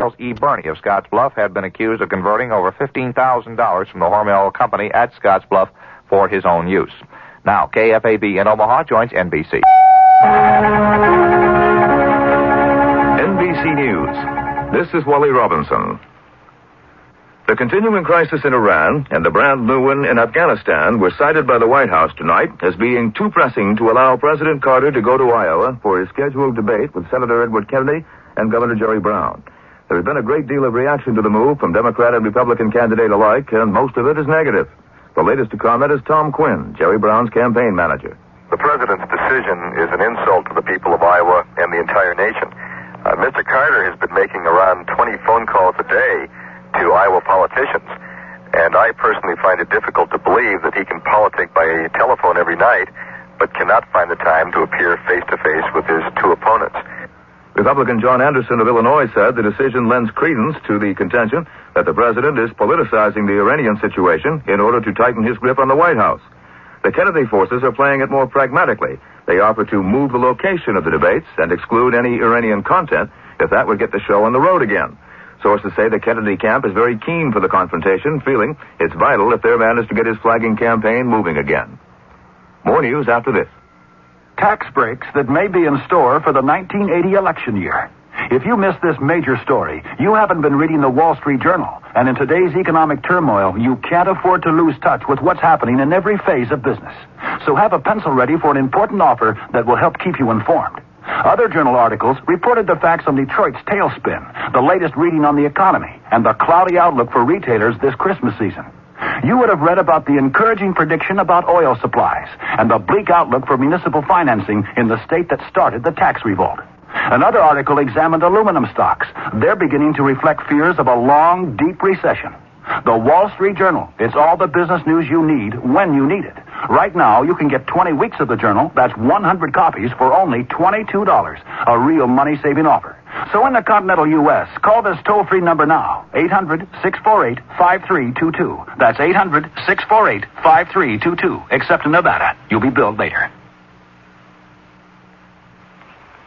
Charles E. Burney of Scottsbluff had been accused of converting over $15,000 from the Hormel Company at Scottsbluff for his own use. Now, KFAB in Omaha joins NBC. NBC News. This is Wally Robinson. The continuing crisis in Iran and the brand new one in Afghanistan were cited by the White House tonight as being too pressing to allow President Carter to go to Iowa for his scheduled debate with Senator Edward Kennedy and Governor Jerry Brown. There has been a great deal of reaction to the move from Democrat and Republican candidate alike, and most of it is negative. The latest to comment is Tom Quinn, Jerry Brown's campaign manager. The president's decision is an insult to the people of Iowa and the entire nation. Mr. Carter has been making around 20 phone calls a day to Iowa politicians, and I personally find it difficult to believe that he can politic by telephone every night, but cannot find the time to appear face-to-face with his two opponents. Republican John Anderson of Illinois said the decision lends credence to the contention that the president is politicizing the Iranian situation in order to tighten his grip on the White House. The Kennedy forces are playing it more pragmatically. They offer to move the location of the debates and exclude any Iranian content if that would get the show on the road again. Sources say the Kennedy camp is very keen for the confrontation, feeling it's vital if their man is to get his flagging campaign moving again. More news after this. Tax breaks that may be in store for the 1980 election year. If you missed this major story, you haven't been reading the Wall Street Journal, and in today's economic turmoil, you can't afford to lose touch with what's happening in every phase of business. So have a pencil ready for an important offer that will help keep you informed. Other journal articles reported the facts on Detroit's tailspin, the latest reading on the economy, and the cloudy outlook for retailers this Christmas season. You would have read about the encouraging prediction about oil supplies and the bleak outlook for municipal financing in the state that started the tax revolt. Another article examined aluminum stocks. They're beginning to reflect fears of a long, deep recession. The Wall Street Journal. It's all the business news you need when you need it. Right now, you can get 20 weeks of the Journal. That's 100 copies for only $22. A real money-saving offer. So in the continental U.S., call this toll-free number now. 800-648-5322. That's 800-648-5322. Except in Nevada. You'll be billed later.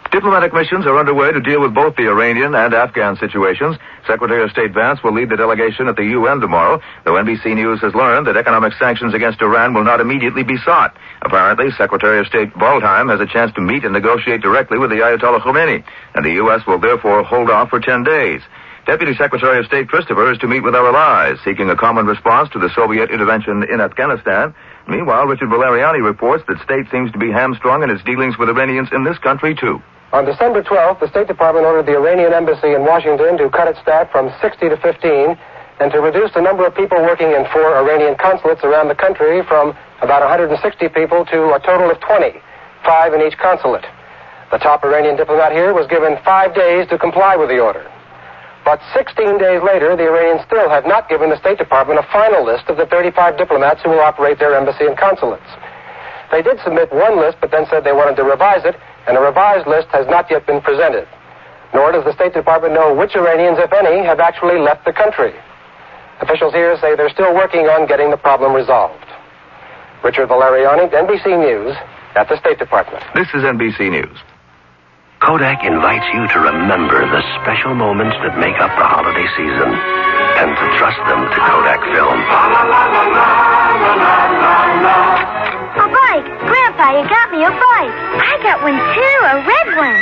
Diplomatic missions are underway to deal with both the Iranian and Afghan situations. Secretary of State Vance will lead the delegation at the UN tomorrow, though NBC News has learned that economic sanctions against Iran will not immediately be sought. Apparently, Secretary of State Waldheim has a chance to meet and negotiate directly with the Ayatollah Khomeini, and the U.S. will therefore hold off for 10 days. Deputy Secretary of State Christopher is to meet with our allies, seeking a common response to the Soviet intervention in Afghanistan. Meanwhile, Richard Valeriani reports that state seems to be hamstrung in its dealings with Iranians in this country, too. On December 12th, the State Department ordered the Iranian embassy in Washington to cut its staff from 60 to 15 and to reduce the number of people working in 4 Iranian consulates around the country from about 160 people to a total of 20, 5 in each consulate. The top Iranian diplomat here was given 5 days to comply with the order. But 16 days later, the Iranians still have not given the State Department a final list of the 35 diplomats who will operate their embassy and consulates. They did submit one list, but then said they wanted to revise it, and a revised list has not yet been presented. Nor does the State Department know which Iranians, if any, have actually left the country. Officials here say they're still working on getting the problem resolved. Richard Valeriani, NBC News, at the State Department. This is NBC News. Kodak invites you to remember the special moments that make up the holiday season and to trust them to Kodak Film. A bike! Grandpa, you got me a bike. I got one too, a red one.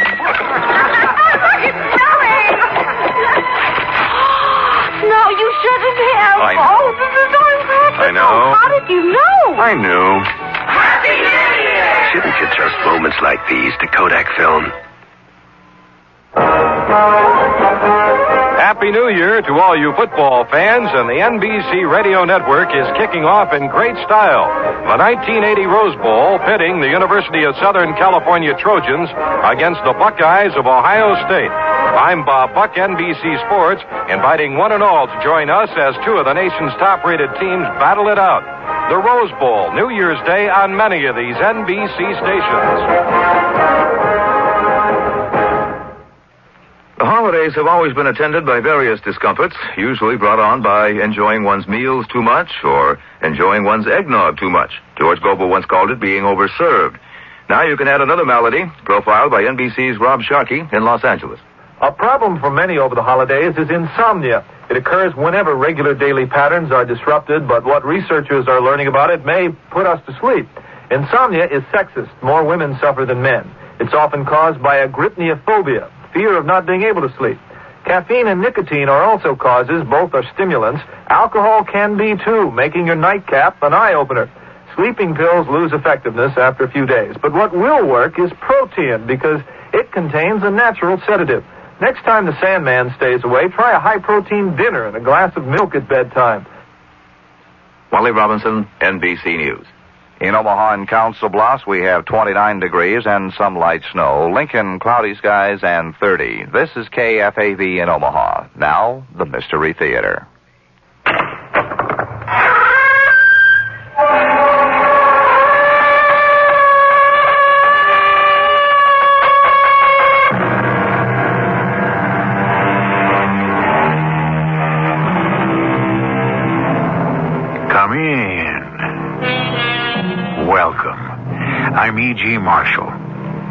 Look, it's snowing! No, you shouldn't have. I know. Oh, this is so impressive. I know. How did you know? I knew. Happy New Year! Shouldn't you trust moments like these to Kodak Film? Happy New Year to all you football fans, and the NBC Radio Network is kicking off in great style. The 1980 Rose Bowl pitting the University of Southern California Trojans against the Buckeyes of Ohio State. I'm Bob Buck, NBC Sports, inviting one and all to join us as two of the nation's top-rated teams battle it out. The Rose Bowl, New Year's Day on many of these NBC stations. The holidays have always been attended by various discomforts, usually brought on by enjoying one's meals too much or enjoying one's eggnog too much. George Gobel once called it being overserved. Now you can add another malady, profiled by NBC's Rob Sharkey in Los Angeles. A problem for many over the holidays is insomnia. It occurs whenever regular daily patterns are disrupted, but what researchers are learning about it may put us to sleep. Insomnia is sexist. More women suffer than men. It's often caused by agrypniophobia, fear of not being able to sleep. Caffeine and nicotine are also causes. Both are stimulants. Alcohol can be, too, making your nightcap an eye-opener. Sleeping pills lose effectiveness after a few days. But what will work is Protein, because it contains a natural sedative. Next time the Sandman stays away, try a high-protein dinner and a glass of milk at bedtime. Wally Robinson, NBC News. In Omaha and Council Bluffs, we have 29 degrees and some light snow. Lincoln, cloudy skies and 30. This is KFAV in Omaha. Now, the Mystery Theater. Come in. Welcome. I'm E.G. Marshall.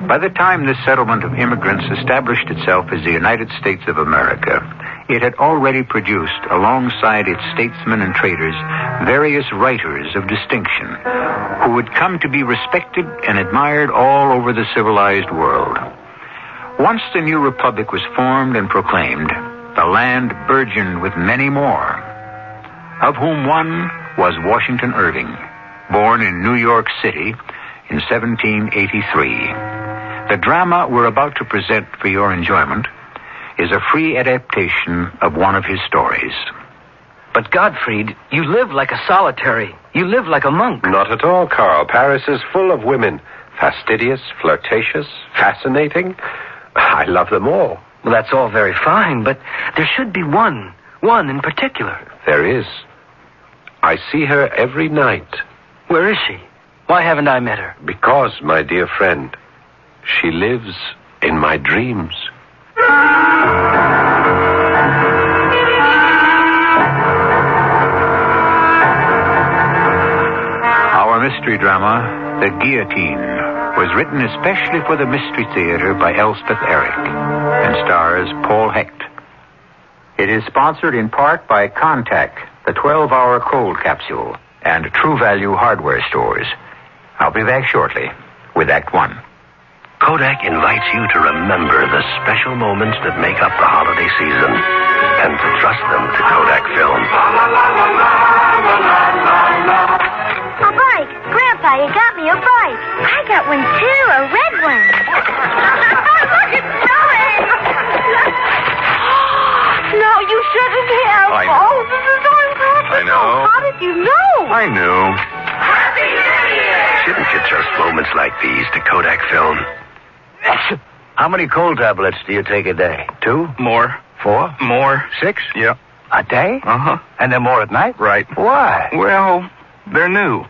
By the time this settlement of immigrants established itself as the United States of America, it had already produced, alongside its statesmen and traders, various writers of distinction who would come to be respected and admired all over the civilized world. Once the new republic was formed and proclaimed, the land burgeoned with many more, of whom one was Washington Irving, born in New York City in 1783. The drama we're about to present for your enjoyment is a free adaptation of one of his stories. But Gottfried, you live like a solitary. You live like a monk. Not at all, Carl. Paris is full of women. Fastidious, flirtatious, fascinating. I love them all. Well, that's all very fine, but there should be one in particular. There is. I see her every night. Where is she? Why haven't I met her? Because, my dear friend, she lives in my dreams. Our mystery drama, The Guillotine, was written especially for the Mystery Theater by Elspeth Eric and stars Paul Hecht. It is sponsored in part by Contact, the 12-hour cold capsule, and True Value hardware stores. I'll be back shortly with Act One. Kodak invites you to remember the special moments that make up the holiday season and to trust them to Kodak Film. A bike. Grandpa, you got me a bike. I got one, too, a red one. Look, it's snowing. No, you shouldn't have. I know. Oh, this is so impossible. I know. How did you know? I knew. Happy New Year! Shouldn't you trust moments like these to Kodak Film? How many cold tablets do you take a day? 2? More. 4? More. 6? Yep. A day? Uh-huh. And then more at night? Right. Why? Well, they're new.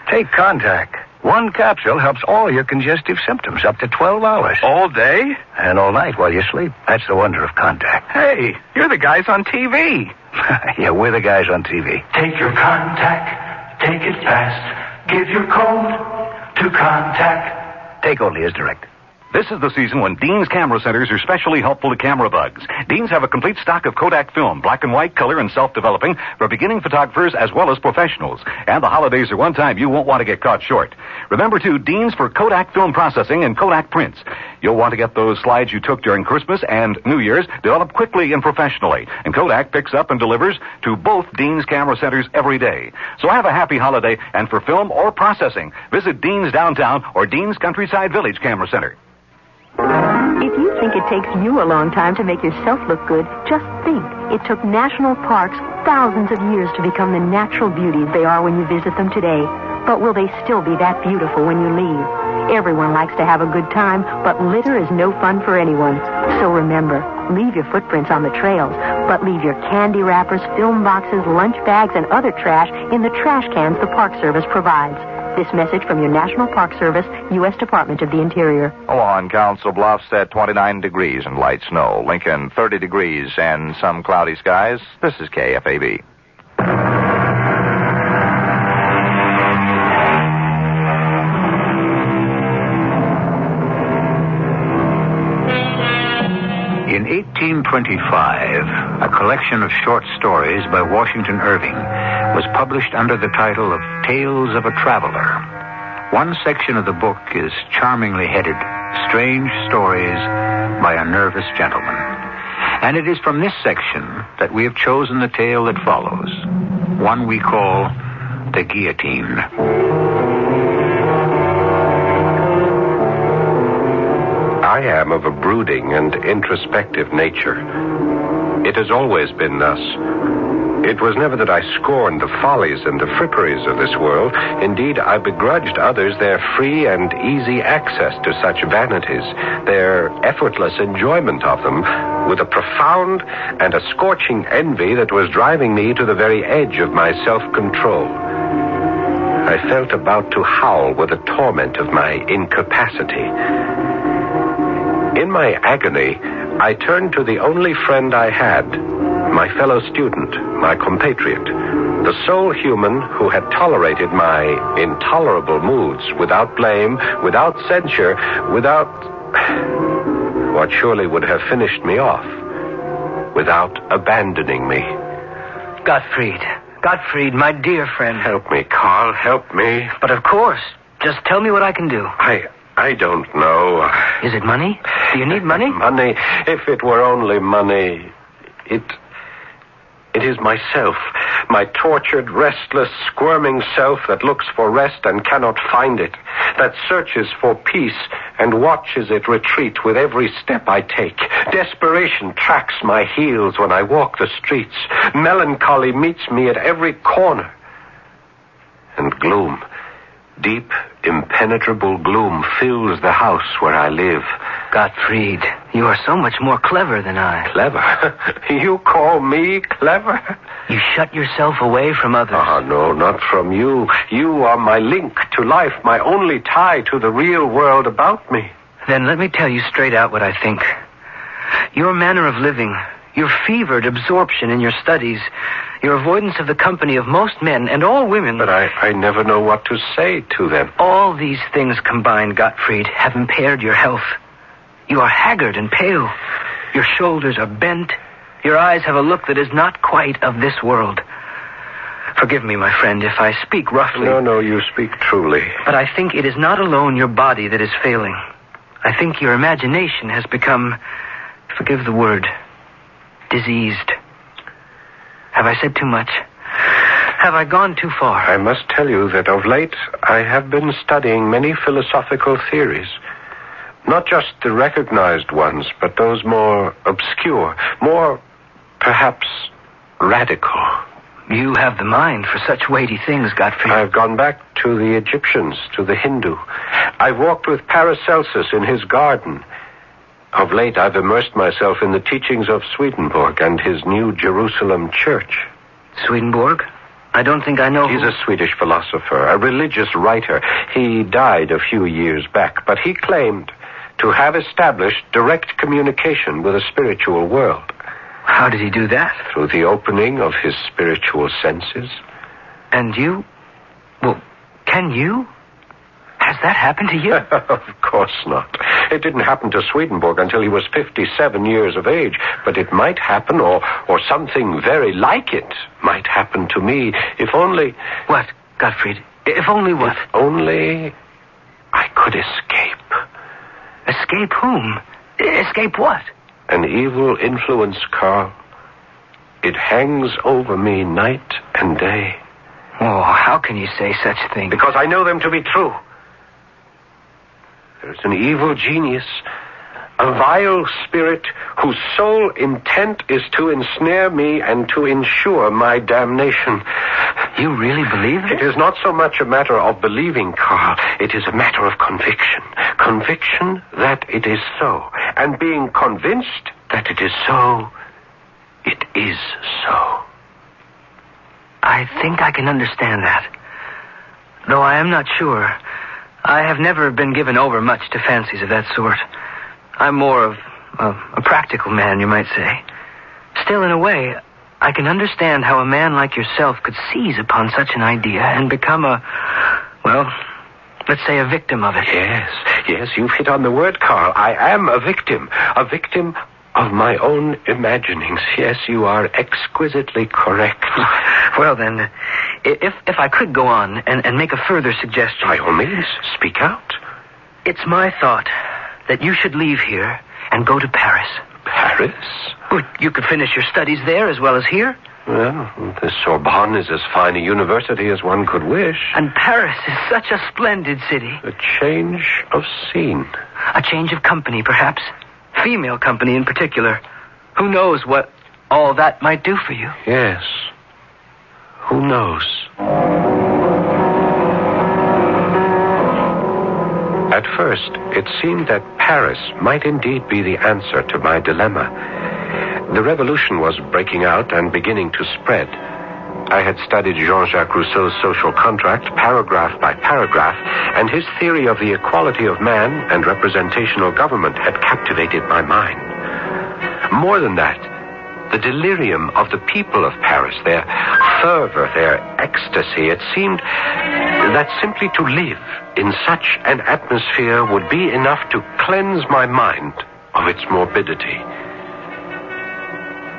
Take Contact. One capsule helps all your congestive symptoms up to 12 hours. All day? And all night while you sleep. That's the wonder of Contact. Hey, you're the guys on TV. Yeah, we're the guys on TV. Take your Contact. Take it fast. Give your code to Contact. Take only as directed. This is the season when Dean's Camera Centers are especially helpful to camera bugs. Dean's have a complete stock of Kodak film, black and white, color, and self-developing for beginning photographers as well as professionals. And the holidays are one time you won't want to get caught short. Remember, too, Dean's for Kodak film processing and Kodak prints. You'll want to get those slides you took during Christmas and New Year's developed quickly and professionally. And Kodak picks up and delivers to both Dean's Camera Centers every day. So have a happy holiday, and for film or processing, visit Dean's Downtown or Dean's Countryside Village Camera Center. If you think it takes you a long time to make yourself look good, just think. It took national parks thousands of years to become the natural beauties they are when you visit them today. But will they still be that beautiful when you leave? Everyone likes to have a good time, but litter is no fun for anyone. So remember, leave your footprints on the trails, but leave your candy wrappers, film boxes, lunch bags, and other trash in the trash cans the Park Service provides. This message from your National Park Service, U.S. Department of the Interior. On Council Bluffs at 29 degrees and light snow. Lincoln, 30 degrees and some cloudy skies. This is KFAB. In Ep1013, a collection of short stories by Washington Irving, was published under the title of Tales of a Traveler. One section of the book is charmingly headed, Strange Stories by a Nervous Gentleman. And it is from this section that we have chosen the tale that follows, one we call The Guillotine. I am of a brooding and introspective nature. It has always been thus. It was never that I scorned the follies and the fripperies of this world. Indeed, I begrudged others their free and easy access to such vanities, their effortless enjoyment of them, with a profound and a scorching envy that was driving me to the very edge of my self-control. I felt about to howl with the torment of my incapacity. In my agony, I turned to the only friend I had, my fellow student, my compatriot, the sole human who had tolerated my intolerable moods without blame, without censure, without what surely would have finished me off, without abandoning me. Gottfried, my dear friend. Help me, Carl, help me. But of course. Just tell me what I can do. I don't know. Is it money? Do you need money? Money. If it were only money. It is myself. My tortured, restless, squirming self that looks for rest and cannot find it. That searches for peace and watches it retreat with every step I take. Desperation tracks my heels when I walk the streets. Melancholy meets me at every corner. And gloom, deep, impenetrable gloom fills the house where I live. Gottfried, you are so much more clever than I. Clever? You call me clever? You shut yourself away from others. No, not from you. You are my link to life, my only tie to the real world about me. Then let me tell you straight out what I think. Your manner of living, your fevered absorption in your studies, your avoidance of the company of most men and all women... But I never know what to say to them. All these things combined, Gottfried, have impaired your health. You are haggard and pale. Your shoulders are bent. Your eyes have a look that is not quite of this world. Forgive me, my friend, if I speak roughly. No, you speak truly. But I think it is not alone your body that is failing. I think your imagination has become, forgive the word, diseased. Have I said too much? Have I gone too far? I must tell you that of late I have been studying many philosophical theories. Not just the recognized ones, but those more obscure, more, perhaps, radical. You have the mind for such weighty things, Gottfried. I've gone back to the Egyptians, to the Hindu. I've walked with Paracelsus in his garden. Of late, I've immersed myself in the teachings of Swedenborg and his New Jerusalem Church. Swedenborg? I don't think I know. He's a Swedish philosopher, a religious writer. He died a few years back, but he claimed to have established direct communication with the spiritual world. How did he do that? Through the opening of his spiritual senses. And you? Well, can you? Has that happened to you? Of course not. It didn't happen to Swedenborg until he was 57 years of age, but it might happen, or something very like it might happen to me, if only... What, Gottfried? If only what? If only I could escape. Escape whom? Escape what? An evil influence, Carl. It hangs over me night and day. Oh, how can you say such things? Because I know them to be true. There's an evil genius, a vile spirit whose sole intent is to ensnare me and to ensure my damnation. You really believe it? It is not so much a matter of believing, Carl. It is a matter of conviction. Conviction that it is so. And being convinced that it is so, it is so. I think I can understand that. Though I am not sure. I have never been given over much to fancies of that sort. I'm more of a practical man, you might say. Still, in a way, I can understand how a man like yourself could seize upon such an idea and become let's say a victim of it. Yes, you've hit on the word, Carl. I am a victim of my own imaginings. Yes, you are exquisitely correct. Well, then, if I could go on and make a further suggestion. By all means, speak out. It's my thought that you should leave here and go to Paris. Paris? Well, you could finish your studies there as well as here. Well, the Sorbonne is as fine a university as one could wish. And Paris is such a splendid city. A change of scene. A change of company, perhaps. Female company in particular. Who knows what all that might do for you? Yes. Who knows? At first, it seemed that Paris might indeed be the answer to my dilemma. The revolution was breaking out and beginning to spread. I had studied Jean-Jacques Rousseau's social contract paragraph by paragraph, and his theory of the equality of man and representational government had captivated my mind. More than that, the delirium of the people of Paris, their fervor, their ecstasy, it seemed that simply to live in such an atmosphere would be enough to cleanse my mind of its morbidity.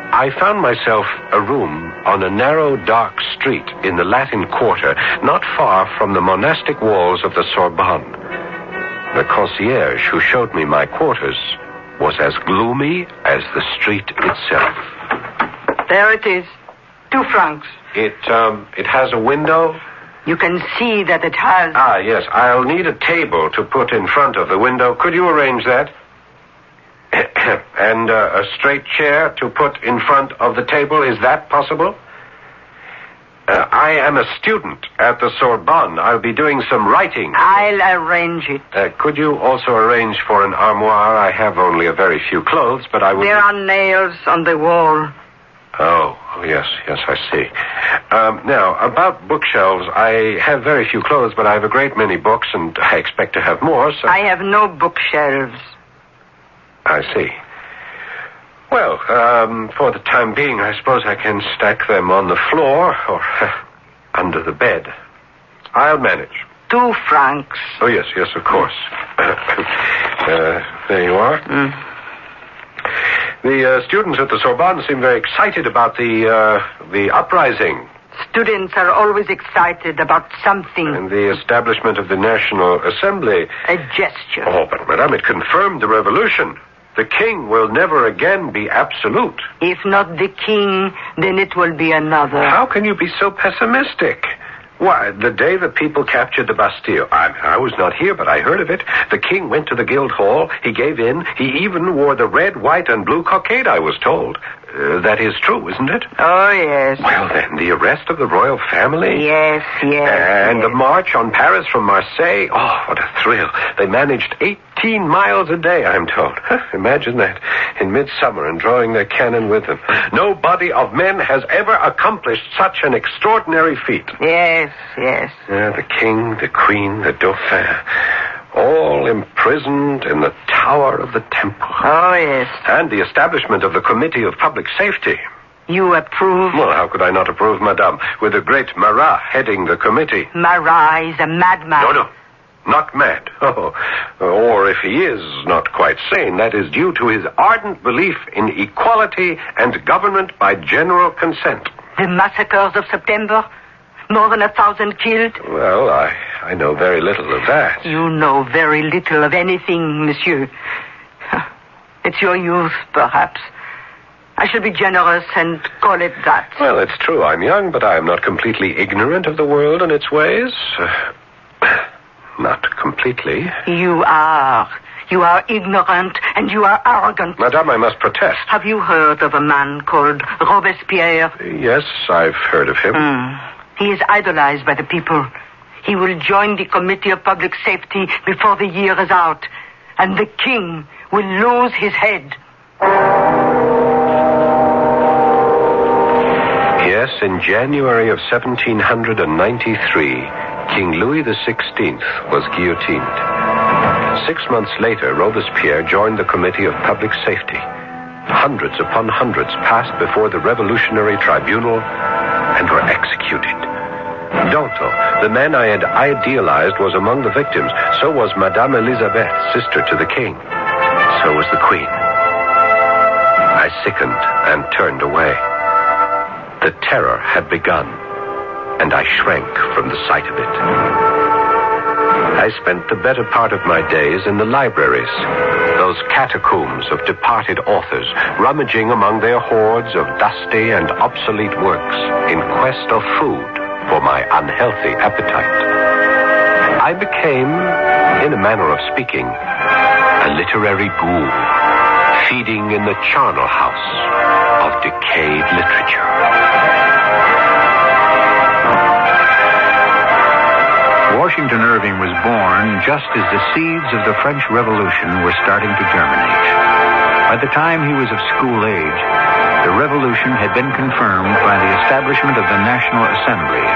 I found myself a room on a narrow, dark street in the Latin Quarter, not far from the monastic walls of the Sorbonne. The concierge who showed me my quarters was as gloomy as the street itself. There it is. 2 francs. It has a window? You can see that it has... Ah, yes. I'll need a table to put in front of the window. Could you arrange that? And a straight chair to put in front of the table. Is that possible? I am a student at the Sorbonne. I'll be doing some writing. I'll arrange it. Could you also arrange for an armoire? I have only a very few clothes, but I will... There are nails on the wall. Oh, yes, I see. Now, about bookshelves, I have very few clothes, but I have a great many books, and I expect to have more, so... I have no bookshelves. I see. Well, for the time being, I suppose I can stack them on the floor or under the bed. I'll manage. 2 francs. Oh, yes, of course. There you are. The students at the Sorbonne seem very excited about the uprising. Students are always excited about something. And the establishment of the National Assembly. A gesture. Oh, but, Madame, it confirmed the revolution. The king will never again be absolute. If not the king, then it will be another. How can you be so pessimistic? Why, the day the people captured the Bastille, I was not here, but I heard of it. The king went to the Guildhall. He gave in. He even wore the red, white, and blue cockade, I was told. That is true, isn't it? Oh, yes. Well, then, the arrest of the royal family? Yes. And the march on Paris from Marseille? Oh, what a thrill. They managed 18 miles a day, I'm told. Imagine that. In midsummer and drawing their cannon with them. No body of men has ever accomplished such an extraordinary feat. Yes. The king, the queen, the dauphin, all imprisoned in the tower of the temple. Oh, yes. And the establishment of the Committee of Public Safety. You approve? Well, how could I not approve, Madame, with the great Marat heading the committee? Marat is a madman. No, not mad. Oh, or if he is not quite sane, that is due to his ardent belief in equality and government by general consent. The massacres of September? More than 1,000 killed? Well, I know very little of that. You know very little of anything, monsieur. It's your youth, perhaps. I should be generous and call it that. Well, it's true I'm young, but I am not completely ignorant of the world and its ways. Not completely. You are. You are ignorant and you are arrogant. Madame, I must protest. Have you heard of a man called Robespierre? Yes, I've heard of him. He is idolized by the people. He will join the Committee of Public Safety before the year is out. And the king will lose his head. Yes, in January of 1793, King Louis XVI was guillotined. 6 months later, Robespierre joined the Committee of Public Safety. Hundreds upon hundreds passed before the Revolutionary Tribunal and were executed. Danton, the man I had idealized, was among the victims. So was Madame Elisabeth, sister to the king. So was the queen. I sickened and turned away. The terror had begun, and I shrank from the sight of it. I spent the better part of my days in the libraries, those catacombs of departed authors, rummaging among their hoards of dusty and obsolete works in quest of food for my unhealthy appetite. I became, in a manner of speaking, a literary ghoul, feeding in the charnel house of decayed literature. Washington Irving was born just as the seeds of the French Revolution were starting to germinate. By the time he was of school age, the revolution had been confirmed by the establishment of the National Assembly.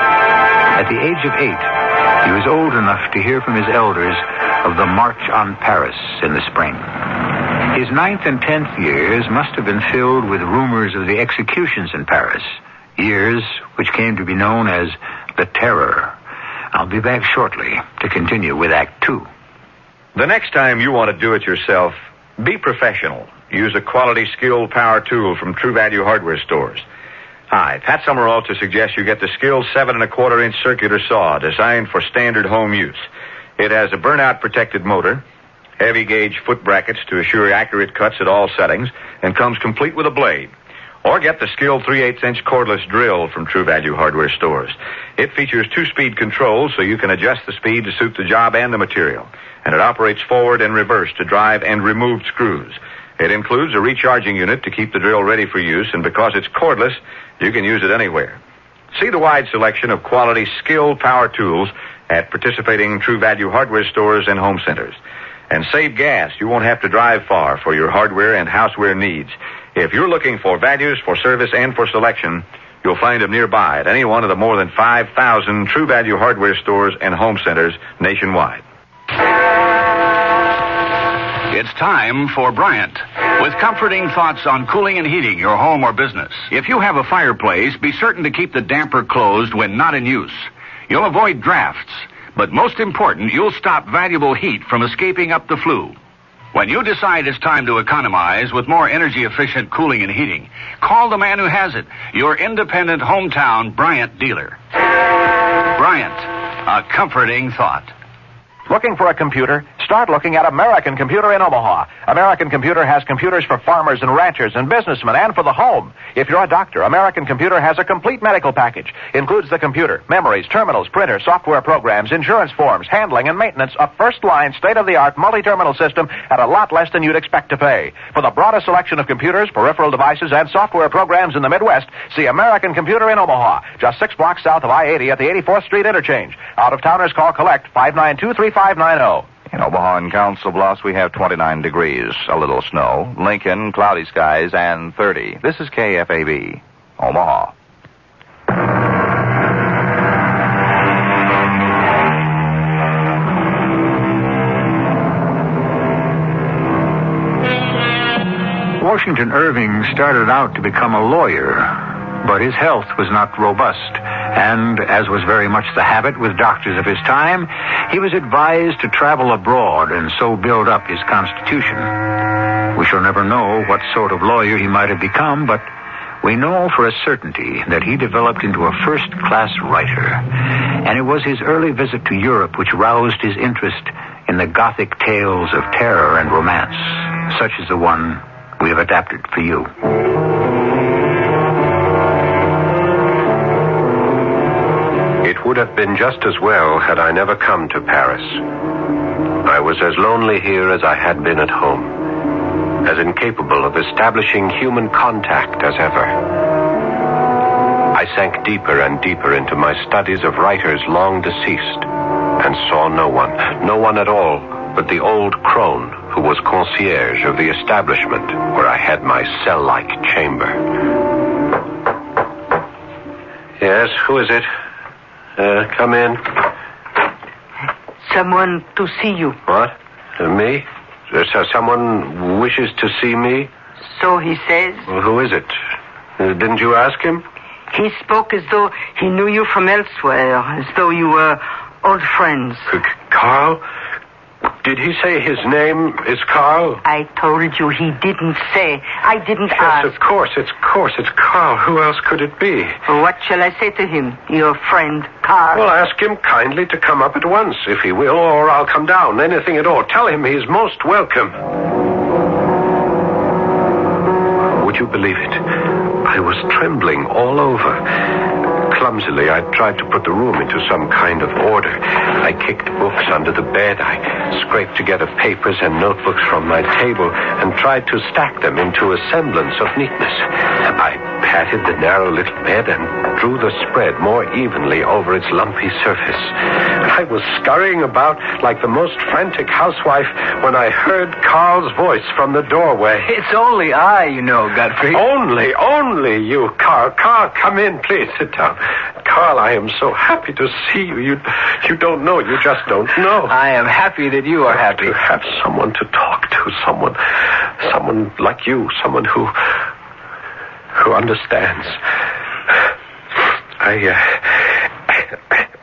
At the age of 8, he was old enough to hear from his elders of the March on Paris in the spring. His 9th and 10th years must have been filled with rumors of the executions in Paris, years which came to be known as the Terror. I'll be back shortly to continue with Act 2. The next time you want to do it yourself, be professional. Use a quality, skilled power tool from True Value hardware stores. Hi, Pat Summerall to suggest you get the skilled 7 1/4-inch circular saw designed for standard home use. It has a burnout-protected motor, heavy gauge foot brackets to assure accurate cuts at all settings, and comes complete with a blade. Or get the skilled 3/8-inch cordless drill from True Value hardware stores. It features 2-speed controls so you can adjust the speed to suit the job and the material. And it operates forward and reverse to drive and remove screws. It includes a recharging unit to keep the drill ready for use, and because it's cordless, you can use it anywhere. See the wide selection of quality, skilled power tools at participating True Value hardware stores and home centers. And save gas. You won't have to drive far for your hardware and houseware needs. If you're looking for values, for service, and for selection, you'll find them nearby at any one of the more than 5,000 True Value hardware stores and home centers nationwide. It's time for Bryant, with comforting thoughts on cooling and heating your home or business. If you have a fireplace, be certain to keep the damper closed when not in use. You'll avoid drafts, but most important, you'll stop valuable heat from escaping up the flue. When you decide it's time to economize with more energy-efficient cooling and heating, call the man who has it, your independent hometown Bryant dealer. Bryant, a comforting thought. Looking for a computer? Start looking at American Computer in Omaha. American Computer has computers for farmers and ranchers and businessmen and for the home. If you're a doctor, American Computer has a complete medical package. Includes the computer, memories, terminals, printers, software programs, insurance forms, handling and maintenance, a first-line, state-of-the-art multi-terminal system at a lot less than you'd expect to pay. For the broadest selection of computers, peripheral devices, and software programs in the Midwest, see American Computer in Omaha, just 6 blocks south of I-80 at the 84th Street interchange. Out-of-towners call collect 592-3590. In Omaha and Council Bluffs, we have 29 degrees, a little snow. Lincoln, cloudy skies, and 30. This is KFAB, Omaha. Washington Irving started out to become a lawyer, but his health was not robust, and, as was very much the habit with doctors of his time, he was advised to travel abroad and so build up his constitution. We shall never know what sort of lawyer he might have become, but we know for a certainty that he developed into a first-class writer, and it was his early visit to Europe which roused his interest in the Gothic tales of terror and romance, such as the one we have adapted for you. It would have been just as well had I never come to Paris. I was as lonely here as I had been at home, as incapable of establishing human contact as ever. I sank deeper and deeper into my studies of writers long deceased, and saw no one at all but the old crone who was concierge of the establishment where I had my cell-like chamber. Yes, who is it? Come in. Someone to see you. What? Me? Someone wishes to see me? So he says. Well, who is it? Didn't you ask him? He spoke as though he knew you from elsewhere, as though you were old friends. Carl? Did he say his name is Carl? I told you he didn't say. I didn't ask. Yes, of course, it's Carl. Who else could it be? What shall I say to him, your friend Carl? Well, ask him kindly to come up at once, if he will, or I'll come down. Anything at all. Tell him he's most welcome. Would you believe it? I was trembling all over. Clumsily, I tried to put the room into some kind of order. I kicked books under the bed. I scraped together papers and notebooks from my table and tried to stack them into a semblance of neatness. I patted the narrow little bed and drew the spread more evenly over its lumpy surface. I was scurrying about like the most frantic housewife when I heard Carl's voice from the doorway. It's only I, you know, Godfrey. Only you, Carl. Carl, come in, please. Sit down. Carl, I am so happy to see you. You don't know. You just don't know. I am happy that you are happy. To have someone to talk to, someone like you, someone who understands.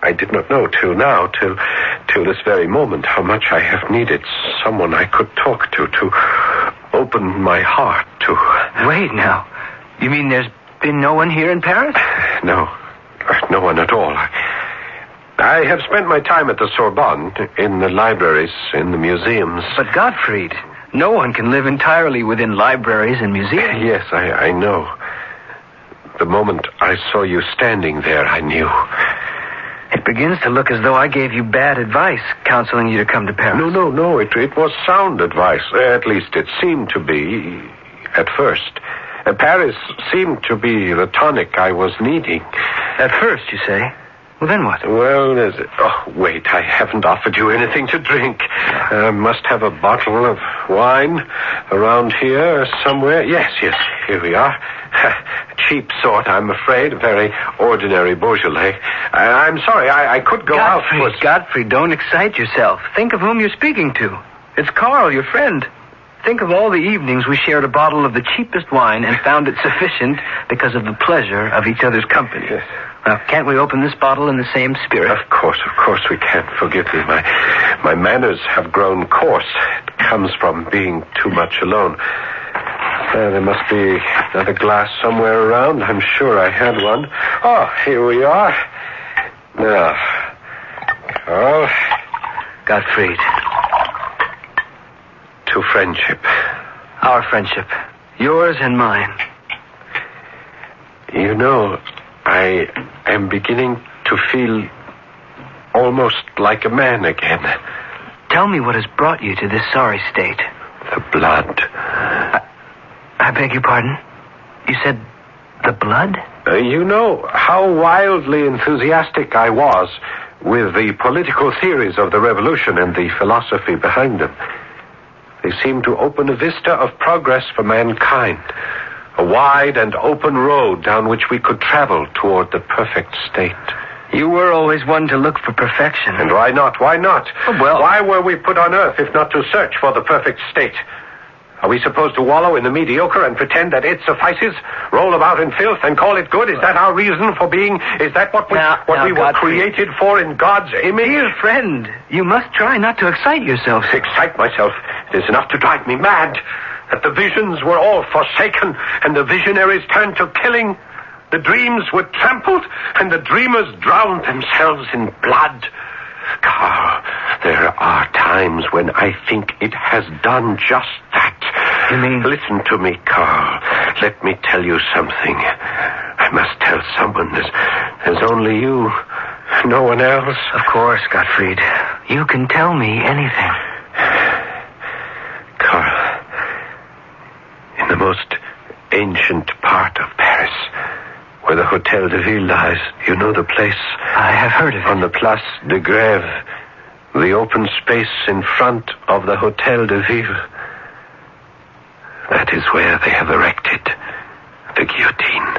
I did not know till this very moment how much I have needed someone I could talk to open my heart to. Wait now. You mean there's been no one here in Paris? No one at all. I have spent my time at the Sorbonne, in the libraries, in the museums. But Gottfried, no one can live entirely within libraries and museums. Yes, I know. The moment I saw you standing there, I knew. It begins to look as though I gave you bad advice, counseling you to come to Paris. No. It was sound advice. At least it seemed to be at first. Paris seemed to be the tonic I was needing. At first, you say? Well, then what? Well, wait, I haven't offered you anything to drink. Must have a bottle of wine around here somewhere. Yes, here we are. Cheap sort, I'm afraid. Very ordinary Beaujolais. I'm sorry, I could go out. Godfrey, don't excite yourself. Think of whom you're speaking to. It's Carl, your friend. Think of all the evenings we shared a bottle of the cheapest wine and found it sufficient because of the pleasure of each other's company. Yes. Now, can't we open this bottle in the same spirit? Of course we can. Forgive me. My manners have grown coarse. It comes from being too much alone. There must be another glass somewhere around. I'm sure I had one. Oh, here we are. Now, Carl. Gottfried. To friendship. Our friendship. Yours and mine. You know, I am beginning to feel almost like a man again. Tell me what has brought you to this sorry state. The blood. I beg your pardon? You said the blood? You know how wildly enthusiastic I was with the political theories of the revolution and the philosophy behind them. They seemed to open a vista of progress for mankind. A wide and open road down which we could travel toward the perfect state. You were always one to look for perfection. And why not? Why not? Well, why were we put on earth if not to search for the perfect state? Are we supposed to wallow in the mediocre and pretend that it suffices? Roll about in filth and call it good? Is that our reason for being? Is that what we were created for in God's image? Dear friend, you must try not to excite yourself. Excite myself? It is enough to drive me mad. That the visions were all forsaken and the visionaries turned to killing. The dreams were trampled and the dreamers drowned themselves in blood. Carl, there are times when I think it has done just that. You mean? Listen to me, Carl. Let me tell you something. I must tell someone. There's only you. No one else. Of course, Gottfried. You can tell me anything. Carl, in the most ancient part of Paris, where the Hotel de Ville lies, you know the place? I have heard of it. On the Place de Grève, the open space in front of the Hotel de Ville. That is where they have erected the guillotine.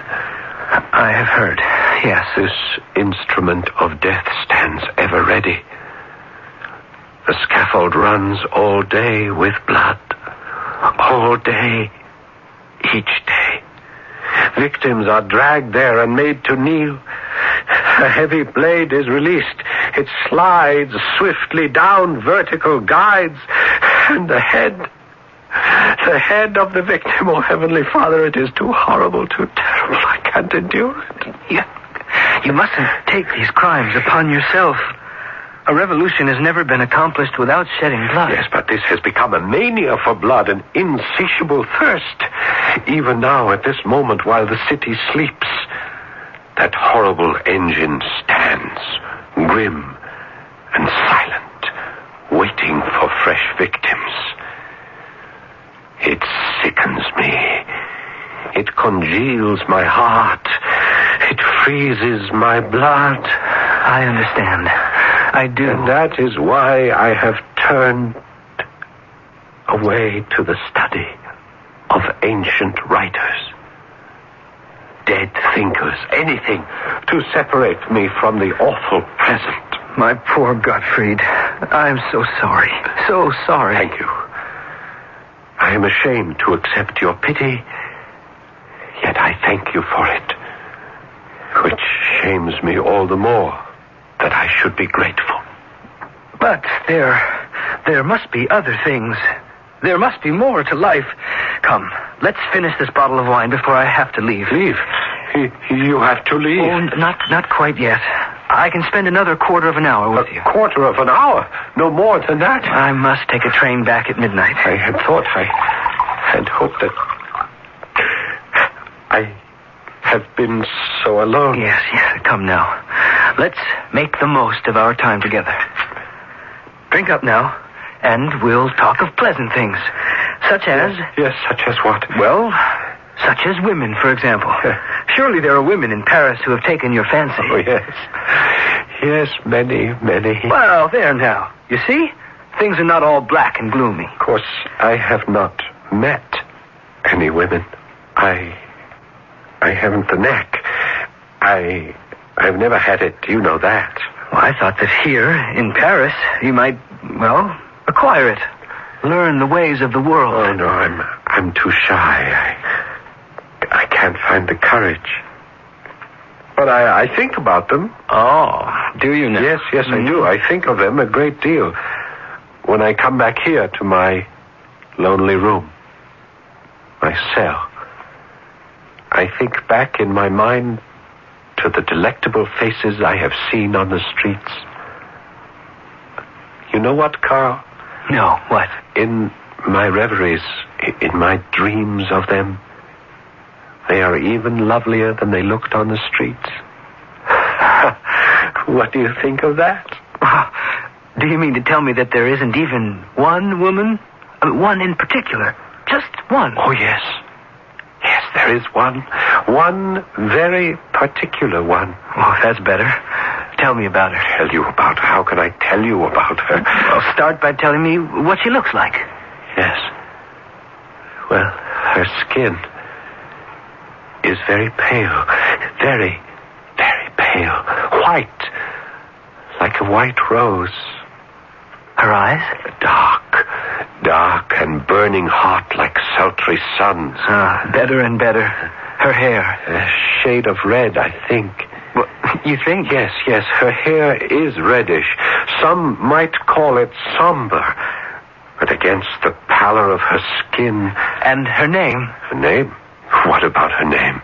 I have heard, yes. This instrument of death stands ever ready. The scaffold runs all day with blood. All day, each day. Victims are dragged there and made to kneel. A heavy blade is released. It slides swiftly down vertical guides, and the head of the victim, oh Heavenly Father, it is too horrible, too terrible. I can't endure it. You mustn't take these crimes upon yourself. A revolution has never been accomplished without shedding blood. Yes, but this has become a mania for blood, an insatiable thirst. Even now, at this moment, while the city sleeps, that horrible engine stands, grim and silent, waiting for fresh victims. It sickens me. It congeals my heart. It freezes my blood. I understand. I do. And that is why I have turned away to the study of ancient writers, dead thinkers, anything to separate me from the awful present. My poor Gottfried. I'm so sorry. So sorry. Thank you. I am ashamed to accept your pity, yet I thank you for it, which shames me all the more that I should be grateful. But there must be other things. There must be more to life. Come, let's finish this bottle of wine before I have to leave. Leave? You have to leave? Oh, not quite yet. I can spend another quarter of an hour with you. A quarter of an hour? No more than that? I must take a train back at midnight. I had hoped that I have been so alone. Yes. Come now. Let's make the most of our time together. Drink up now, and we'll talk of pleasant things. Such as... Yes, such as what? Well, such as women, for example. Surely there are women in Paris who have taken your fancy. Oh, yes. Yes, many. Well, there now. You see? Things are not all black and gloomy. Of course, I have not met any women. I haven't the knack. I've never had it. You know that. Well, I thought that here, in Paris, you might, acquire it. Learn the ways of the world. Oh, no, I'm too shy. I can't find the courage. But I think about them. Oh, do you now? Yes, I do. I think of them a great deal when I come back here to my lonely room, my cell. I think back in my mind to the delectable faces I have seen on the streets. You know what, Carl? No, what? In my reveries, in my dreams of them, they are even lovelier than they looked on the streets. What do you think of that? Do you mean to tell me that there isn't even one woman? One in particular? Just one? Oh, yes. Yes, there is one. One very particular one. Oh, that's better. Tell me about her. Tell you about her? How can I tell you about her? Well, start by telling me what she looks like. Yes. Well, her skin is very pale. Very, very pale. White. Like a white rose. Her eyes? Dark and burning hot like sultry suns. Better and better. Her hair? A shade of red, I think. Well, you think? Yes. Her hair is reddish. Some might call it somber. But against the pallor of her skin... And her name? Her name? What about her name?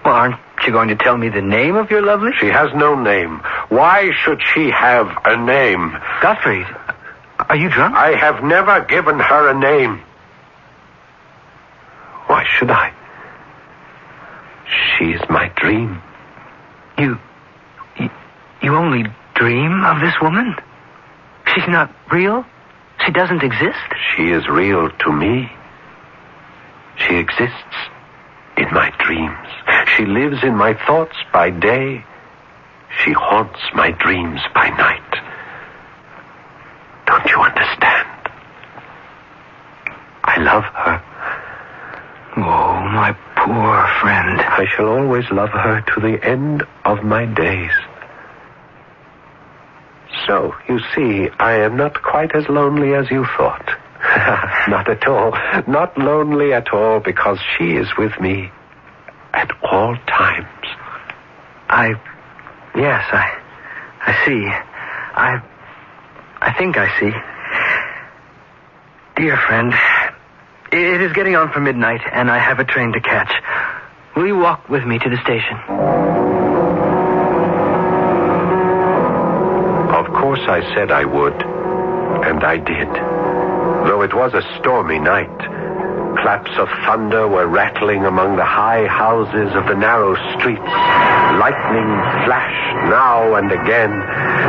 Well, aren't you going to tell me the name of your lovely? She has no name. Why should she have a name? Gottfried, are you drunk? I have never given her a name. Why should I? She is my dream. You only dream of this woman? She's not real? She doesn't exist? She is real to me. She exists in my dreams. She lives in my thoughts by day. She haunts my dreams by night. Don't you understand? I love her. Oh, my poor friend. I shall always love her to the end of my days. So, you see, I am not quite as lonely as you thought. Not at all. Not lonely at all, because she is with me at all times. I Yes, I see. I think I see. Dear friend, it is getting on for midnight, and I have a train to catch. Will you walk with me to the station? Of course I said I would, and I did. Though it was a stormy night, claps of thunder were rattling among the high houses of the narrow streets. Lightning flashed now and again,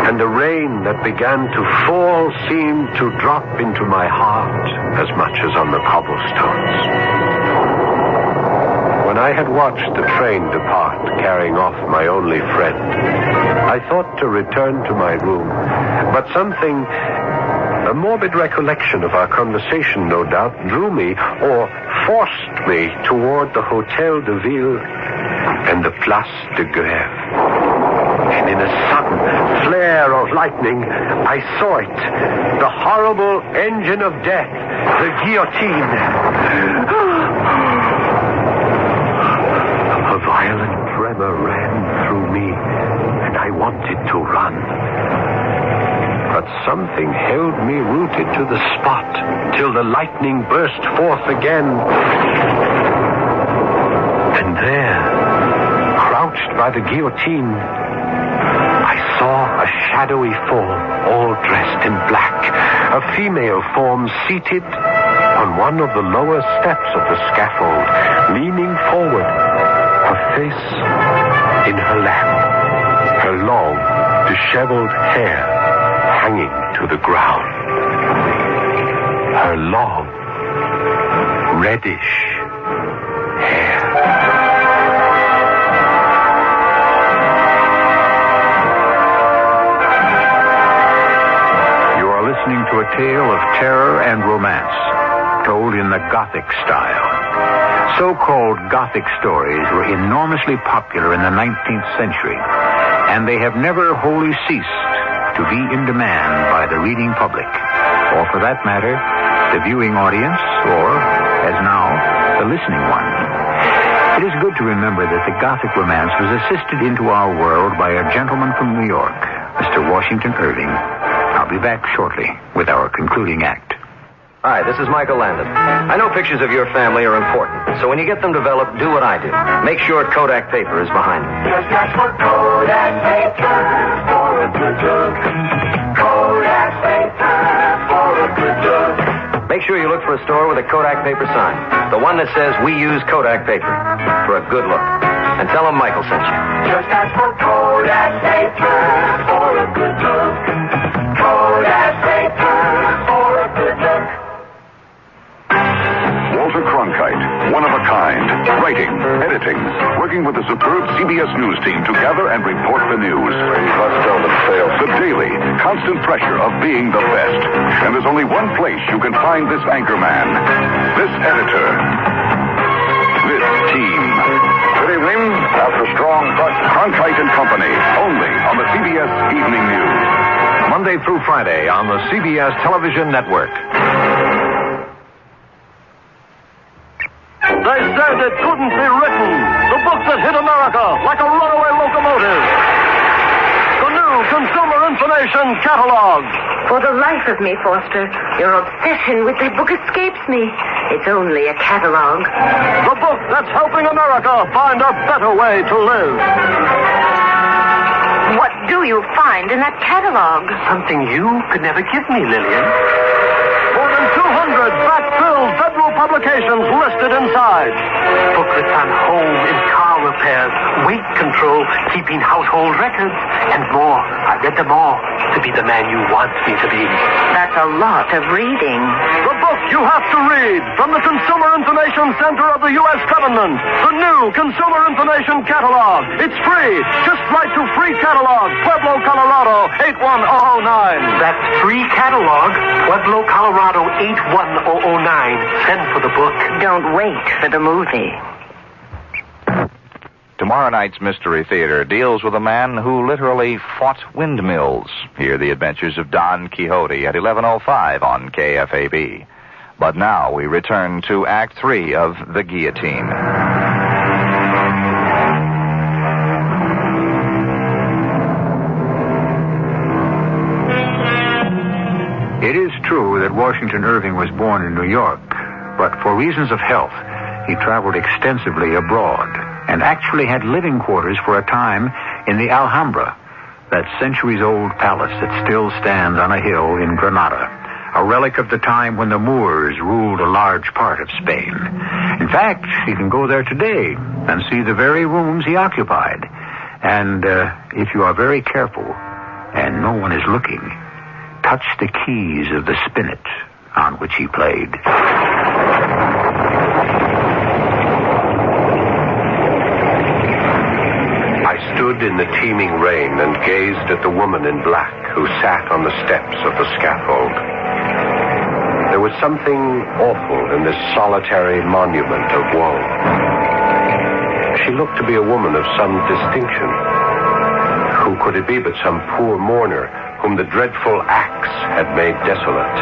and the rain that began to fall seemed to drop into my heart as much as on the cobblestones. When I had watched the train depart, carrying off my only friend, I thought to return to my room, but something, a morbid recollection of our conversation, no doubt, drew me, or forced me, toward the Hotel de Ville and the Place de Grève. And in a sudden flare of lightning, I saw it, the horrible engine of death, the guillotine. A violent tremor ran through me, and I wanted to run. But something held me rooted to the spot till the lightning burst forth again. And there, crouched by the guillotine, I saw a shadowy form, all dressed in black, a female form seated on one of the lower steps of the scaffold, leaning forward, her face in her lap, her long, disheveled hair hanging to the ground. Her long, reddish hair. You are listening to a tale of terror and romance, told in the Gothic style. So-called Gothic stories were enormously popular in the 19th century, and they have never wholly ceased to be in demand by the reading public, or for that matter, the viewing audience, or, as now, the listening one. It is good to remember that the Gothic romance was assisted into our world by a gentleman from New York, Mr. Washington Irving. I'll be back shortly with our concluding act. Hi, this is Michael Landon. I know pictures of your family are important, so when you get them developed, do what I do. Make sure Kodak paper is behind them. Just ask for Kodak paper for a good look. Kodak paper for a good look. Make sure you look for a store with a Kodak paper sign. The one that says, "We use Kodak paper," for a good look. And tell them Michael sent you. Just ask for Kodak paper for a good look. Kodak paper for a good look. Walter Cronkite, one of a kind, writing, editing, working with the superb CBS News team to gather and report the news. The daily, constant pressure of being the best. And there's only one place you can find this anchor man, this editor, this team. Good evening. After strong Cronkite and Company, only on the CBS Evening News. Monday through Friday on the CBS Television Network. They said it couldn't be written. The book that hit America like a runaway locomotive. The new Consumer Information Catalog. For the life of me, Foster, your obsession with that book escapes me. It's only a catalog. The book that's helping America find a better way to live. What do you find in that catalog? Something you could never give me, Lillian. More than 200 back-filled federal publications listed inside. Booklets on home and car repairs, weight control, keeping household records, and more. I read them all to be the man you want me to be. That's a lot of reading. The book you have to read from the Consumer Information Center of the U.S. Government. The new Consumer Information Catalog. It's free. Just write to Free Catalog, Pueblo, Colorado, 81009. That's Free Catalog, Pueblo, Colorado, 81009. Send for the book. Don't wait for the movie. Tomorrow night's Mystery Theater deals with a man who literally fought windmills. Hear the adventures of Don Quixote at 11:05 on KFAB. But now we return to Act 3 of The Guillotine. Washington Irving was born in New York, but for reasons of health, he traveled extensively abroad and actually had living quarters for a time in the Alhambra, that centuries-old palace that still stands on a hill in Granada, a relic of the time when the Moors ruled a large part of Spain. In fact, you can go there today and see the very rooms he occupied. And if you are very careful and no one is looking, touch the keys of the spinet on which he played. I stood in the teeming rain and gazed at the woman in black who sat on the steps of the scaffold. There was something awful in this solitary monument of woe. She looked to be a woman of some distinction. Who could it be but some poor mourner whom the dreadful axe had made desolate,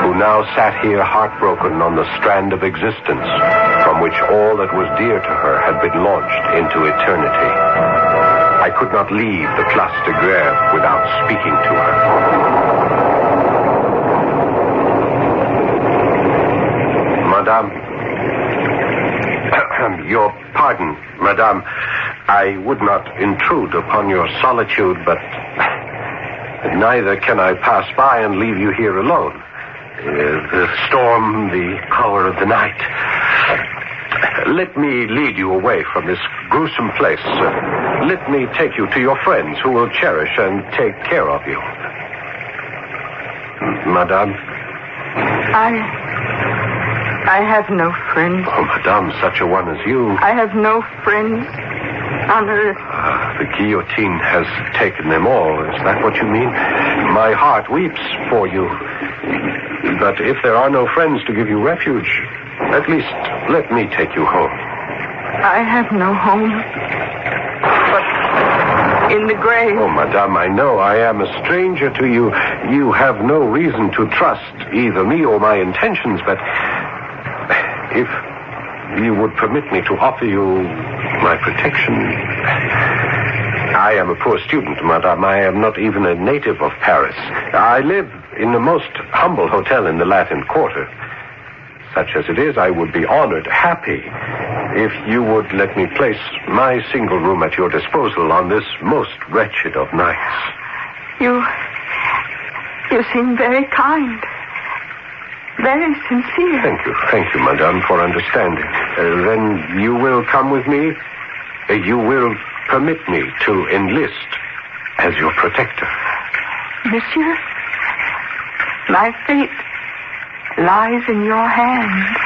who now sat here heartbroken on the strand of existence from which all that was dear to her had been launched into eternity. I could not leave the Place de Grève without speaking to her. Madame, your pardon, Madame. I would not intrude upon your solitude, but neither can I pass by and leave you here alone. The storm, the hour of the night. Let me lead you away from this gruesome place. Let me take you to your friends who will cherish and take care of you. Madame? I have no friends. Oh, Madame, such a one as you. I have no friends on earth. The guillotine has taken them all. Is that what you mean? My heart weeps for you. But if there are no friends to give you refuge, at least let me take you home. I have no home. But in the grave. Oh, Madame, I know I am a stranger to you. You have no reason to trust either me or my intentions, but if you would permit me to offer you my protection. I am a poor student, Madame. I am not even a native of Paris. I live in the most humble hotel in the Latin Quarter. Such as it is, I would be honored, happy, if you would let me place my single room at your disposal on this most wretched of nights. You seem very kind. Very sincere. Thank you, Madame, for understanding. Then you will come with me? You will permit me to enlist as your protector? Monsieur, my fate lies in your hands.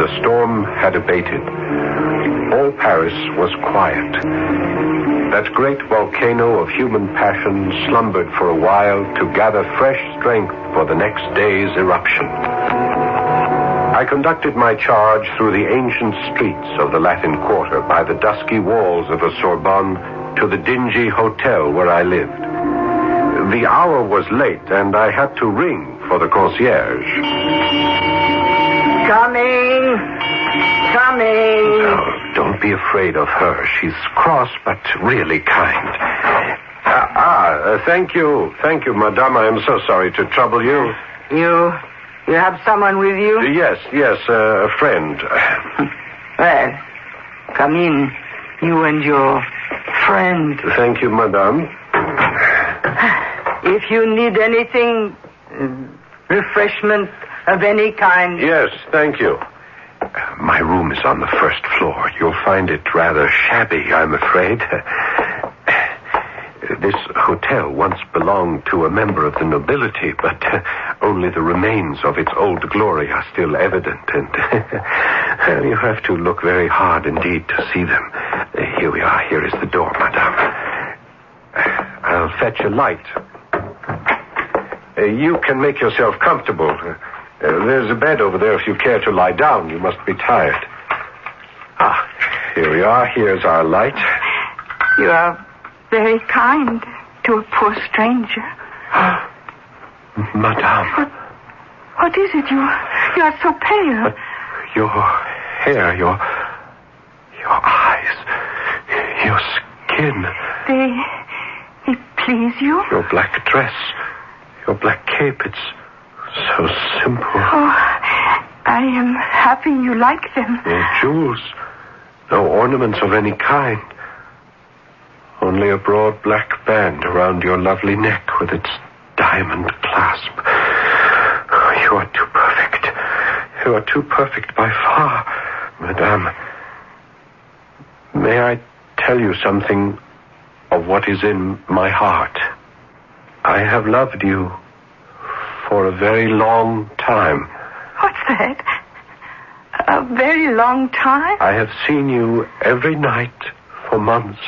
The storm had abated. All Paris was quiet. That great volcano of human passion slumbered for a while to gather fresh strength for the next day's eruption. I conducted my charge through the ancient streets of the Latin Quarter, by the dusky walls of the Sorbonne, to the dingy hotel where I lived. The hour was late, and I had to ring for the concierge. Coming. Oh, don't be afraid of her. She's cross, but really kind. Thank you, Madame. I am so sorry to trouble you. You have someone with you? Yes, a friend. Well, come in, you and your friend. Thank you, Madame. If you need anything, refreshment of any kind. Yes, thank you. My room is on the first floor. You'll find it rather shabby, I'm afraid. This hotel once belonged to a member of the nobility, but only the remains of its old glory are still evident, and you have to look very hard indeed to see them. Here we are. Here is the door, Madame. I'll fetch a light. You can make yourself comfortable. There's a bed over there if you care to lie down. You must be tired. Here we are. Here's our light. You are very kind to a poor stranger. Madame. What is it? You are so pale. Your hair, your eyes, your skin. They please you? Your black dress, your black cape, it's so simple. Oh, I am happy you like them. No jewels, no ornaments of any kind. Only a broad black band around your lovely neck with its diamond clasp. Oh, you are too perfect. You are too perfect by far, Madame. May I tell you something of what is in my heart? I have loved you for a very long time. What's that? A very long time? I have seen you every night for months,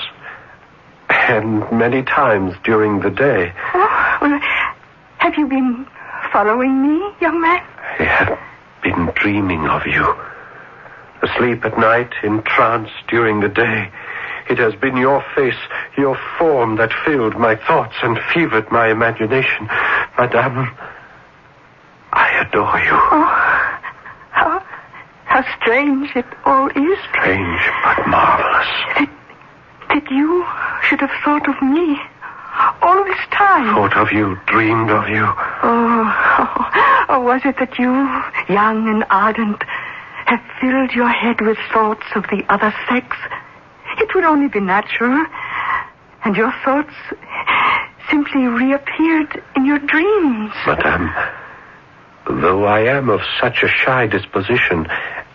and many times during the day. Oh, well, have you been following me, young man? I have been dreaming of you. Asleep at night, in trance during the day. It has been your face, your form that filled my thoughts and fevered my imagination. Madame, I adore you. Oh, how strange it all is. Strange, but marvelous. That you should have thought of me all this time. Thought of you, dreamed of you. Or was it that you, young and ardent, have filled your head with thoughts of the other sex? It would only be natural. And your thoughts simply reappeared in your dreams. Madame, though I am of such a shy disposition,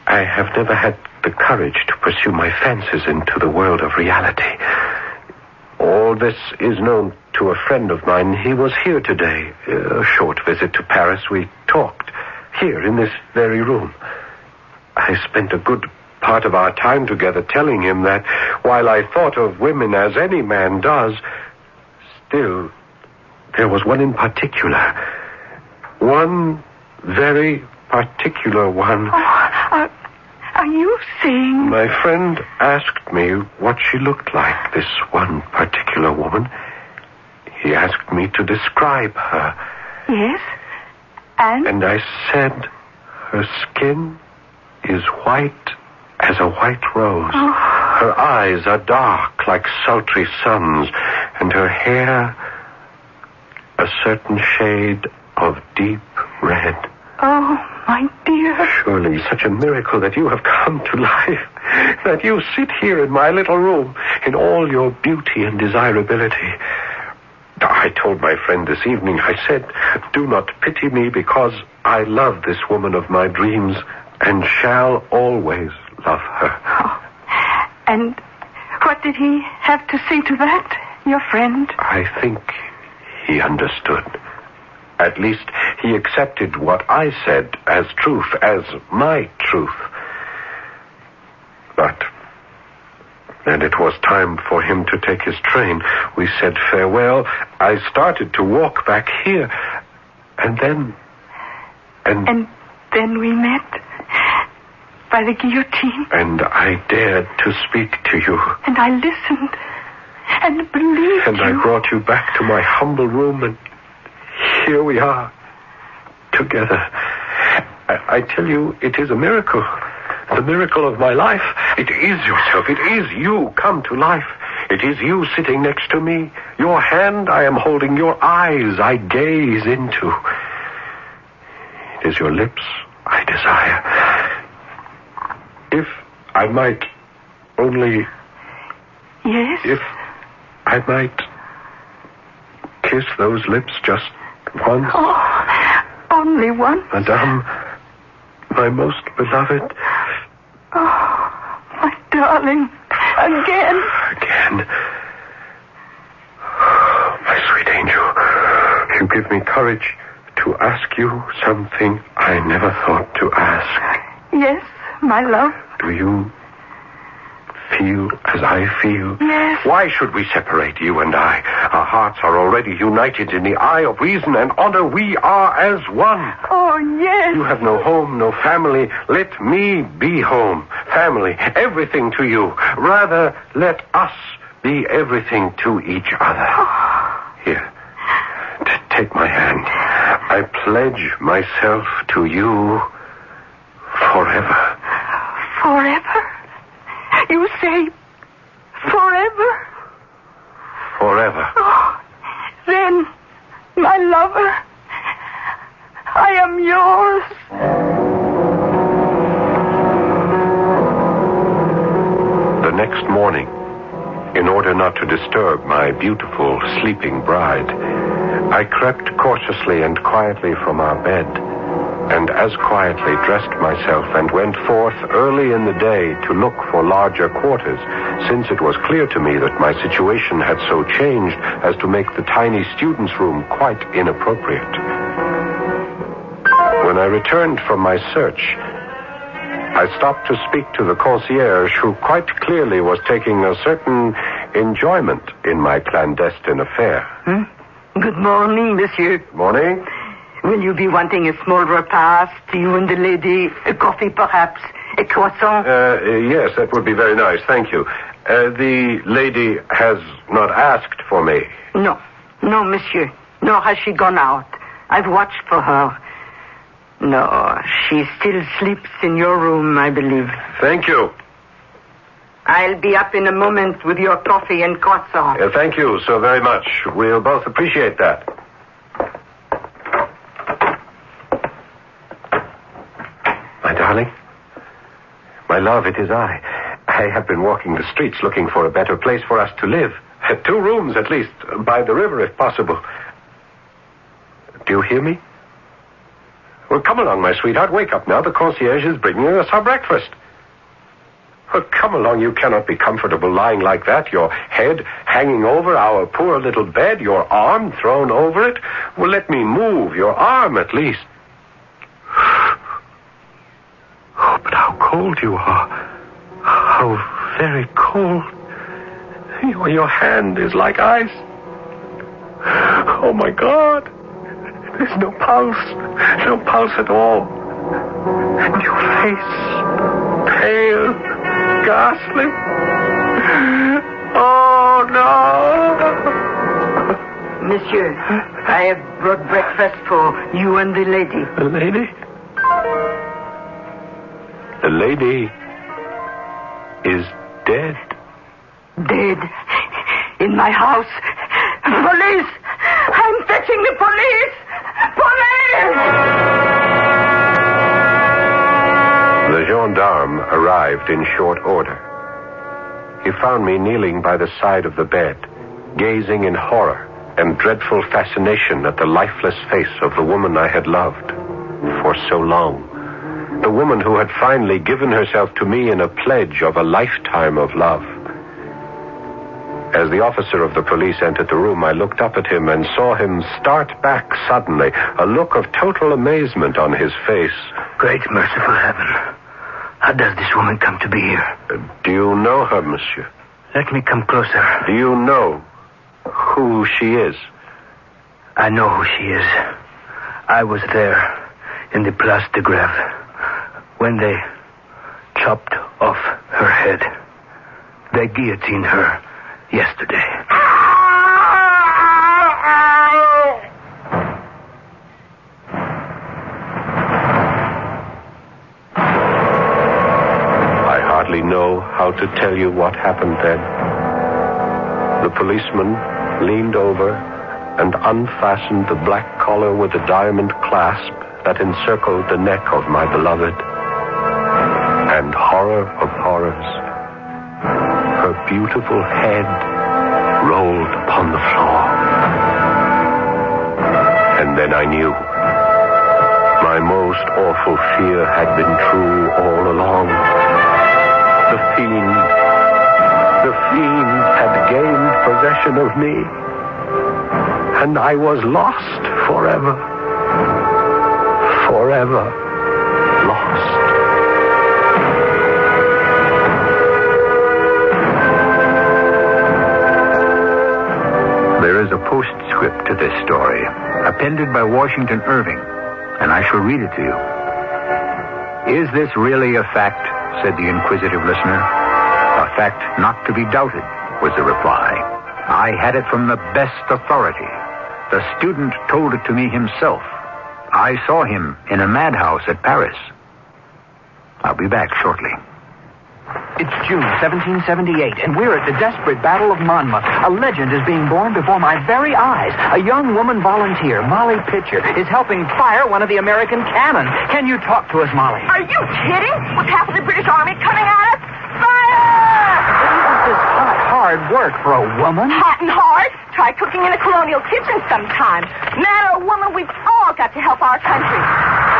I have never had the courage to pursue my fancies into the world of reality. All this is known to a friend of mine. He was here today. A short visit to Paris. We talked here in this very room. I spent a good part of our time together telling him that while I thought of women as any man does, still, there was one in particular. One very particular one. Oh, are you saying... My friend asked me what she looked like, this one particular woman. He asked me to describe her. Yes? And I said her skin is white as a white rose. Oh. Her eyes are dark like sultry suns, and her hair a certain shade of deep red. Oh, my dear. Surely such a miracle that you have come to life, that you sit here in my little room in all your beauty and desirability. I told my friend this evening, I said, do not pity me because I love this woman of my dreams and shall always love her. Oh. And what did he have to say to that, your friend? I think he understood. At least he accepted what I said as truth, as my truth. But then it was time for him to take his train. We said farewell. I started to walk back here. And then we met by the guillotine. And I dared to speak to you. And I listened and believed and you. I brought you back to my humble room, and here we are, together. I tell you, it is a miracle. The miracle of my life. It is yourself. It is you come to life. It is you sitting next to me. Your hand I am holding. Your eyes I gaze into. It is your lips I desire. If I might only... Yes? If I might kiss those lips just once. Oh, only once? Madame, my most beloved. Oh, my darling. Again. Again. Oh, my sweet angel, you give me courage to ask you something I never thought to ask. Yes, my love. Do you feel as I feel? Yes. Why should we separate, you and I? Our hearts are already united in the eye of reason and honor. We are as one. Oh, yes. You have no home, no family. Let me be home, family, everything to you. Rather, let us be everything to each other. Here, take my hand. I pledge myself to you forever. Forever? You say forever? Forever. Oh, next morning, in order not to disturb my beautiful sleeping bride, I crept cautiously and quietly from our bed, and as quietly dressed myself and went forth early in the day to look for larger quarters, since it was clear to me that my situation had so changed as to make the tiny student's room quite inappropriate. When I returned from my search, I stopped to speak to the concierge, who quite clearly was taking a certain enjoyment in my clandestine affair. Good morning, monsieur. Morning. Will you be wanting a small repast, you and the lady? A coffee, perhaps? A croissant? Yes, that would be very nice, thank you. The lady has not asked for me. No, monsieur. Nor has she gone out. I've watched for her. No, she still sleeps in your room, I believe. Thank you. I'll be up in a moment with your coffee and croissant. Thank you so very much. We'll both appreciate that. My darling, my love, it is I. I have been walking the streets looking for a better place for us to live. 2 rooms, at least, by the river, if possible. Do you hear me? Well, come along, my sweetheart. Wake up now. The concierge is bringing us our breakfast. Well, come along. You cannot be comfortable lying like that, your head hanging over our poor little bed, your arm thrown over it. Well, let me move your arm, at least. Oh, but how cold you are. How very cold. Your hand is like ice. Oh, my God. There's no pulse at all. And your face, pale, ghastly. Oh, no. Monsieur, I have brought breakfast for you and the lady. The lady? The lady is dead. Dead? In my house? Police! I'm fetching the police! Police! The gendarme arrived in short order. He found me kneeling by the side of the bed, gazing in horror and dreadful fascination at the lifeless face of the woman I had loved for so long. The woman who had finally given herself to me in a pledge of a lifetime of love. As the officer of the police entered the room, I looked up at him and saw him start back suddenly, a look of total amazement on his face. Great merciful heaven. How does this woman come to be here? Do you know her, monsieur? Let me come closer. Do you know who she is? I know who she is. I was there in the Place de Grève when they chopped off her head. They guillotined her yesterday. I hardly know how to tell you what happened then. The policeman leaned over and unfastened the black collar with the diamond clasp that encircled the neck of my beloved. And horror of horrors, her beautiful head rolled upon the floor. And then I knew. My most awful fear had been true all along. The fiend had gained possession of me. And I was lost forever. Forever lost. There is a postscript to this story, appended by Washington Irving, and I shall read it to you. Is this really a fact? Said the inquisitive listener. A fact not to be doubted, was the reply. I had it from the best authority. The student told it to me himself. I saw him in a madhouse at Paris. I'll be back shortly. It's June 1778, and we're at the desperate Battle of Monmouth. A legend is being born before my very eyes. A young woman volunteer, Molly Pitcher, is helping fire one of the American cannon. Can you talk to us, Molly? Are you kidding? With half of the British Army coming at us? Fire! hard work for a woman. Hot and hard? Try cooking in a colonial kitchen sometime. Man or woman, we've all got to help our country.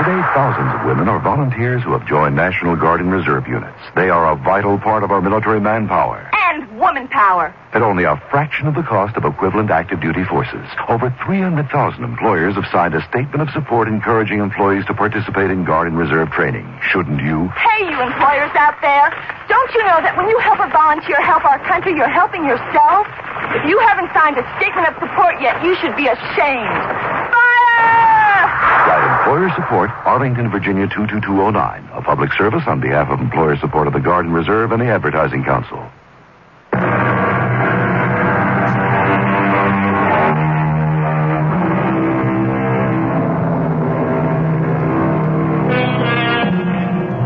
Today, thousands of women are volunteers who have joined National Guard and Reserve units. They are a vital part of our military manpower. And woman power. At only a fraction of the cost of equivalent active duty forces, over 300,000 employers have signed a statement of support encouraging employees to participate in Guard and Reserve training. Shouldn't you? Hey, you employers out there. Don't you know that when you help a volunteer help our country, you're helping yourself? If you haven't signed a statement of support yet, you should be ashamed. Fire! Guide Employer Support, Arlington, Virginia 22209. A public service on behalf of employer support of the Guard and Reserve and the Advertising Council.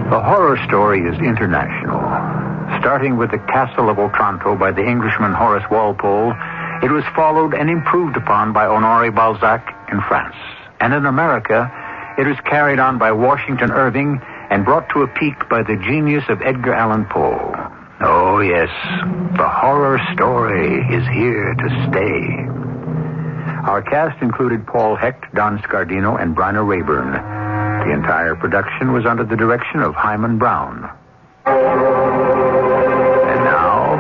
The horror story is international. Starting with the Castle of Otranto by the Englishman Horace Walpole, it was followed and improved upon by Honoré Balzac in France. And in America, it was carried on by Washington Irving and brought to a peak by the genius of Edgar Allan Poe. Oh, yes, the horror story is here to stay. Our cast included Paul Hecht, Don Scardino, and Bryna Rayburn. The entire production was under the direction of Hyman Brown. And now,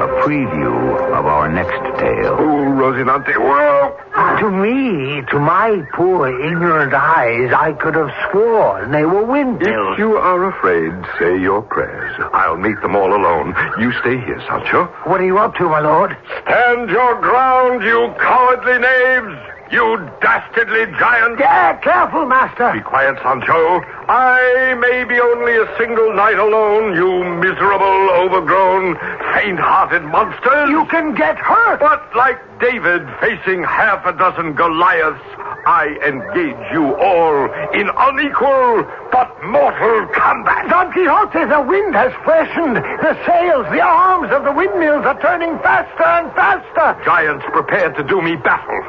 a preview of our next tale. Oh, Rosinante, whoa! To me, to my poor ignorant eyes, I could have sworn they were windmills. If you are afraid, say your prayers. I'll meet them all alone. You stay here, Sancho. What are you up to, my lord? Stand your ground, you cowardly knaves! You dastardly giant! Yeah, careful, master. Be quiet, Sancho. I may be only a single night alone, you miserable, overgrown, faint-hearted monsters. You can get hurt. But like David facing half a dozen Goliaths, I engage you all in unequal but mortal combat. Don Quixote, the wind has freshened. The sails, the arms of the windmills are turning faster and faster. Giants prepared to do me battle.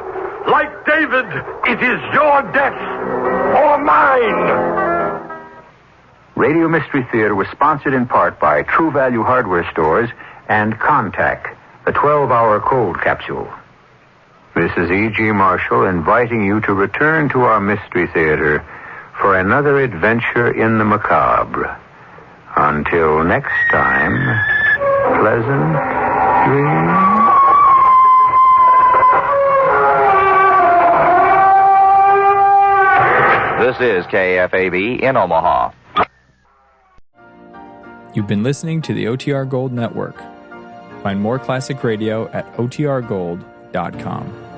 Like David, it is your death or mine. Radio Mystery Theater was sponsored in part by True Value Hardware Stores and Contact, the 12-hour cold capsule. This is E.G. Marshall inviting you to return to our Mystery Theater for another adventure in the macabre. Until next time, pleasant dreams. This is KFAB in Omaha. You've been listening to the OTR Gold Network. Find more classic radio at otrgold.com.